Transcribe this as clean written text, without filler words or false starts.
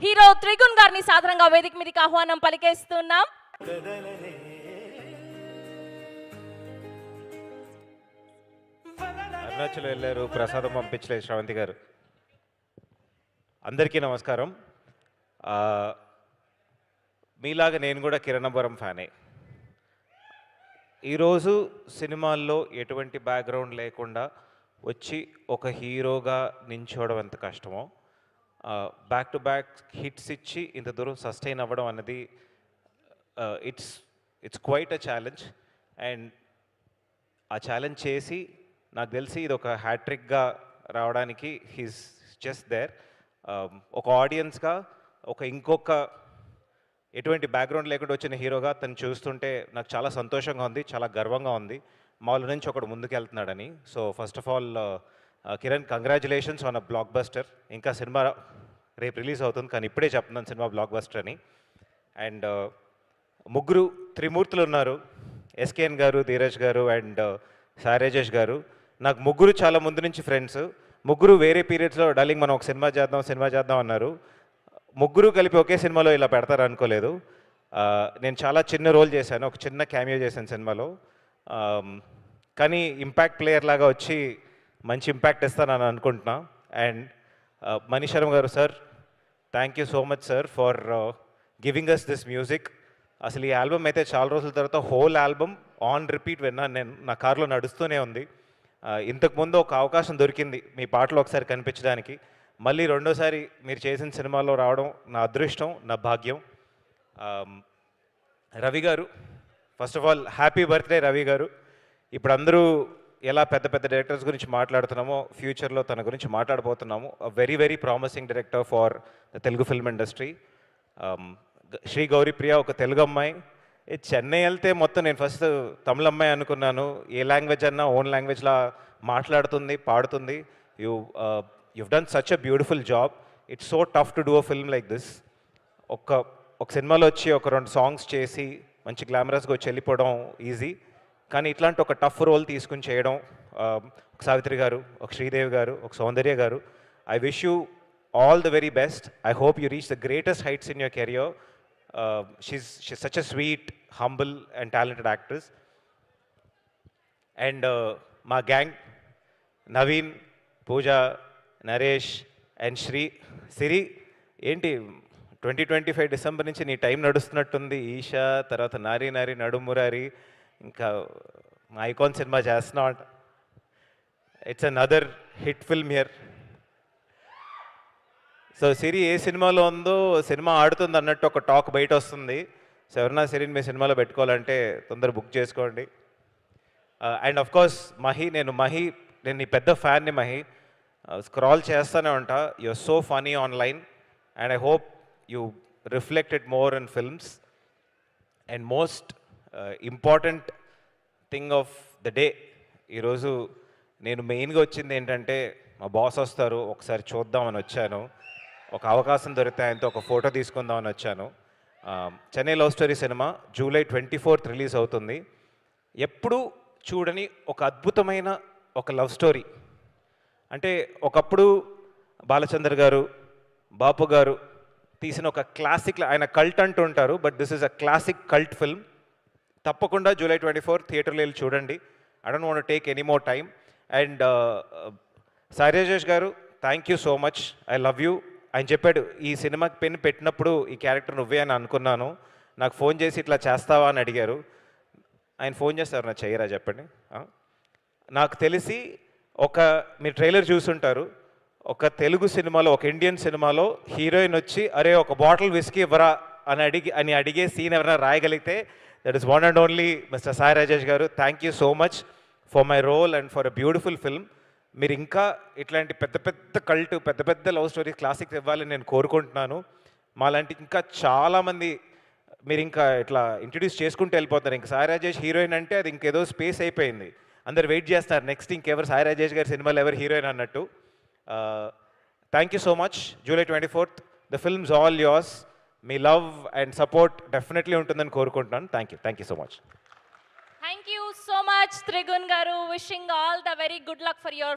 Hero Trigun గారిని సాధారణంగా వేదిక మీదకి ఆహ్వానం పలికేస్తున్నాం. అరుణాచల్ వెళ్ళారు, ప్రసాదం పంపించలేదు శ్రవంతి గారు. అందరికీ నమస్కారం. మీలాగా నేను కూడా కిరణబరం ఫ్యానే. ఈరోజు సినిమాల్లో ఎటువంటి బ్యాక్గ్రౌండ్ లేకుండా వచ్చి ఒక హీరోగా నించోవడం ఎంత కష్టమో, బ్యాక్ టు బ్యాక్ హిట్స్ ఇచ్చి ఇంత దూరం సస్టైన్ అవ్వడం అన్నది it's quite a challenge. And ఆ ఛాలెంజ్ చేసి నాకు తెలిసి ఇది ఒక హ్యాట్రిక్గా రావడానికి హీస్ జస్ట్ దేర్. ఒక ఆడియన్స్గా ఇంకొక ఎటువంటి బ్యాక్గ్రౌండ్ లేకుండా వచ్చిన హీరోగా తను చూస్తుంటే నాకు చాలా సంతోషంగా ఉంది, చాలా గర్వంగా ఉంది. మాల నుంచి ఒకడు ముందుకు వెళ్తున్నాడని. So first of all Kiran, congratulations on a blockbuster. ఇంకా సినిమా రేపు రిలీజ్ అవుతుంది, కానీ ఇప్పుడే చెప్తున్నాను సినిమా బ్లాక్ బస్టర్ అని. అండ్ ముగ్గురు త్రిమూర్తులు ఉన్నారు, ఎస్కేఎన్ గారు, ధీరజ్ గారు అండ్ సాయి రాజేష్ గారు. నాకు ముగ్గురు చాలా ముందు నుంచి ఫ్రెండ్స్. ముగ్గురు వేరే పీరియడ్స్లో డార్లింగ్ మనం ఒక సినిమా చేద్దాం అన్నారు. ముగ్గురు కలిపి ఒకే సినిమాలో ఇలా పెడతారు అనుకోలేదు. నేను చాలా చిన్న రోల్ చేశాను, ఒక చిన్న క్యామియో చేశాను సినిమాలో. కానీ ఇంపాక్ట్ ప్లేయర్ లాగా వచ్చి మంచి ఇంపాక్ట్ ఇస్తానని అనుకుంటున్నా. అండ్ మనీష్ శర్మ గారు, sir thank you so much sir for giving us this music. అసలు ఈ ఆల్బమ్ అయితే చాలా రోజుల తర్వాత హోల్ ఆల్బమ్ ఆన్ రిపీట్ విన్నాను నేను, నా కార్లో నడుస్తూనే ఉంది. ఇంతకుముందు ఒక అవకాశం దొరికింది మీ పాటలు ఒకసారి కనిపించడానికి. మళ్ళీ రెండోసారి మీరు చేసిన సినిమాలో రావడం నా అదృష్టం, నా భాగ్యం. రవి గారు, first of all happy birthday Ravi గారు. ఇప్పుడు అందరూ ఎలా పెద్ద పెద్ద డైరెక్టర్స్ గురించి మాట్లాడుతున్నామో, ఫ్యూచర్లో తన గురించి మాట్లాడబోతున్నాము. Very very promising director for the Telugu film industry. Shri Gauripriya ఒక తెలుగు అమ్మాయి. చెన్నై వెళ్తే మొత్తం నేను ఫస్ట్ తమిళ అమ్మాయి అనుకున్నాను. ఏ లాంగ్వేజ్ అన్నా ఓన్ లాంగ్వేజ్లా మాట్లాడుతుంది, పాడుతుంది. you've done such a beautiful job. It's so tough to do a film like this. ఒక సినిమాలో వచ్చి ఒక 2 సాంగ్స్ చేసి మంచి గ్లామరస్గా వచ్చి వెళ్ళిపోవడం ఈజీ, కానీ ఇట్లాంటి ఒక టఫ్ రోల్ తీసుకుని చేయడం, ఒక సావిత్రి గారు, ఒక శ్రీదేవి గారు, ఒక సౌందర్య గారు, I wish you all the very best. I hope you reach the greatest heights in your career. She's such a sweet, humble and talented actress. And మా గ్యాంగ్ నవీన్, పూజ, నరేష్ అండ్ సిరి. ఏంటి 2025 డిసెంబర్ నుంచి నీ టైం నడుస్తున్నట్టుంది. ఈషా, తర్వాత నారీ నడుమురారి, ఇంకా మా ఐకాన్ సినిమా చేస్తున్నావు అంట. It's another hit film here. So Siri ఏ సినిమాలో ఉందో సినిమా ఆడుతుంది అన్నట్టు ఒక టాక్ బయట వస్తుంది. సో ఎవరన్నా సిరిని మీ సినిమాలో పెట్టుకోవాలంటే తొందర బుక్ చేసుకోండి. అండ్ ఆఫ్ కోర్స్ నేను నీ పెద్ద ఫ్యాన్ని మహి. స్క్రాల్ చేస్తూనే ఉంటా. You are so funny online and I hope you reflect it more in films. And most important thing of the day, ఈరోజు నేను మెయిన్గా వచ్చింది ఏంటంటే మా బాస్ వస్తారు, ఒకసారి చూద్దామని వచ్చాను. ఒక అవకాశం దొరికితే ఆయనతో ఒక ఫోటో తీసుకుందామని వచ్చాను. Chennai love story cinema July 24th release అవుతుంది. ఎప్పుడు చూడని ఒక అద్భుతమైన ఒక లవ్ స్టోరీ. అంటే ఒకప్పుడు బాలచంద్ర గారు, బాపు గారు తీసిన ఒక క్లాసిక్, ఆయన కల్ట్ అంటూ ఉంటారు, but this is a classic cult film. తప్పకుండా జూలై 24th థియేటర్లో వెళ్ళి చూడండి. I don't want to take any more time. And Sai Rajesh garu, thank you so much, I love you. ఆయన చెప్పాడు ఈ సినిమాకి పెన్ పెట్టినప్పుడు ఈ క్యారెక్టర్ నువ్వే అని అనుకున్నాను, నాకు ఫోన్ చేసి ఇట్లా చేస్తావా అని అడిగారు. ఆయన ఫోన్ చేస్తారు, నా చెయ్యరా చెప్పండి. నాకు తెలిసి మీరు ట్రైలర్ చూసుంటారు, ఒక తెలుగు సినిమాలో, ఒక ఇండియన్ సినిమాలో హీరోయిన్ వచ్చి అరే ఒక బాటిల్ విస్కీ ఇవ్వరా అని అడిగే సీన్ ఎవరైనా రాయగలిగితే that is one and only mister Sai Rajesh garu. Thank you so much for my role and for a beautiful film. మీరు ఇంకా ఇట్లాంటి పెద్ద పెద్ద లవ్ స్టోరీస్ క్లాసిక్స్ ఇవ్వాలని నేను కోరుకుంటున్నాను. మాలాంటి ఇంకా చాలామంది మీరు ఇంకా ఇట్లా ఇంట్రడ్యూస్ చేసుకుంటూ వెళ్ళిపోతారు. ఇంకా సాయి రాజేష్ హీరోయిన్ అంటే అది ఇంకేదో స్పేస్ అయిపోయింది, అందరు వెయిట్ చేస్తారు నెక్స్ట్ ఇంకెవరు సాయి రాజేష్ గారి సినిమాలో ఎవరు హీరోయిన్ అన్నట్టు. Thank you so much. July 24th the films all yours. Me love and support definitely ఉంటుందని కోరుకుంటున్నాను. Thank you so much. Thank you so much, Trigun garu. Wishing all the very good luck for your